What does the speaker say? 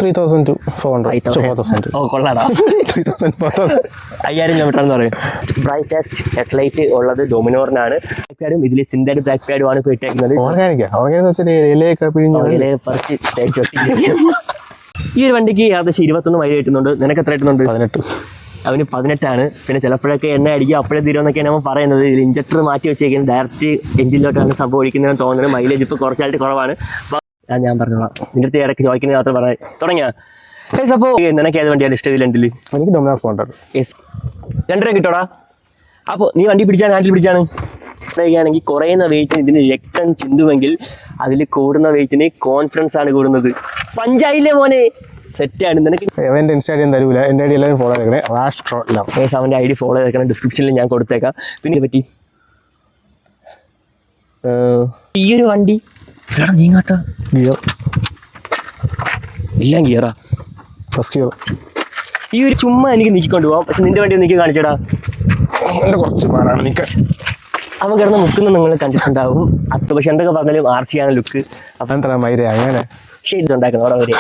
3000 to 400. 4,000. Oh കൊള്ളാടാ. 3000 4,000. 5000 kilometre എന്ന് പറയും. Brightest headlight ഉള്ളത് ഡൊമിനോറിനാണ്. ബ്രേക്ക് പാഡും ഇതിൽ സിന്തറ്റിക് ബ്രേക്ക് പാഡും ആണ് ഇട്ടേക്കുന്നത്. പറിച്ച് തേച്ച് വെച്ചിരിക്കുന്നത്. ഈ ഒരു വണ്ടിക്ക് ഏകദേശം 21 മൈൽ കിട്ടുന്നുണ്ട്. നിനക്ക് എത്ര കിട്ടുന്നുണ്ട്? 18. അവന് 18 പിന്നെ ചിലപ്പോഴൊക്കെ എണ്ണ അടിക്കുക അപ്പോഴേ തീരുമെന്നൊക്കെയാണ് അവൻ പറയുന്നത്. ഇതിൽ ഇഞ്ചക്ടർ മാറ്റി വെച്ചേക്കുന്നത് ഡയറക്റ്റ് എഞ്ചിനിലോട്ടാണ് സംഭവം ഒഴിക്കുന്നതെന്ന് തോന്നുന്നത്. മൈലേജ് ഇപ്പോൾ കുറച്ചായിട്ട് കുറവാണ്. അപ്പോൾ ഞാൻ പറഞ്ഞോളാം, നിന്റെ അടുത്ത് ഇടയ്ക്ക് ചോദിക്കുന്നത് മാത്രം പറയാം. തുടങ്ങിയാ അപ്പോൾ നിനക്ക് ഏത് വണ്ടിയാണ് ഇഷ്ടം? ഇതിലുണ്ടില് എനിക്ക് ഡൊമിനാർ 400. യെസ്, 2 രൂപ കിട്ടോടാ. അപ്പോൾ നീ വണ്ടി പിടിച്ചാണ്, ഹാൻഡിൽ പിടിച്ചാണ് ണെങ്കിൽ കുറയുന്ന വെയിറ്റിന് ഇതിന് രക്തം ചിന്തുമെങ്കിൽ അതിൽ കൂടുന്ന വെയിറ്റിന് കോൺഫിഡൻസ് ആണ് കൂടുന്നത്. പഞ്ചായില്ലേ മോനെ, സെറ്റാണ്. നിനക്ക് അവൻ്റെ ഇൻസ്റ്റാഗ്രാം തരൂല, എൻ്റെ ഐ ഡി എല്ലാവരും ഫോളോ ചെയ്തേക്കണേ. അവൻ്റെ ഐ ഡി ഫോളോ ചെയ്തേക്കണം, ഡിസ്ക്രിപ്ഷനിൽ ഞാൻ കൊടുത്തേക്കാം. പിന്നെ പറ്റി ഈ ഒരു വണ്ടി നീങ്ങാത്ത ഗിയർ എല്ലാം ഗിയറാ. ഫസ്റ്റ് ഗിയർ ഈ ഒരു ചുമ്മാ എനിക്ക് നീക്കിക്കൊണ്ട് പോകാം. പക്ഷെ നിന്റെ വണ്ടി നീക്കി കാണിച്ചടാ. എൻ്റെ കുറച്ച് പാടാണ് നിൽക്കാൻ. അവൻ കിടന്ന് മുക്കുന്ന നിങ്ങൾ കണ്ടിട്ടുണ്ടാവും. പക്ഷെ എന്തൊക്കെ പറഞ്ഞാലും RC ആണ് ലുക്ക്. അപ്പം എന്താ മൈര അങ്ങനെ ഷെയ്ഡ്സ് ഉണ്ടാക്കുന്നത് അവിടെ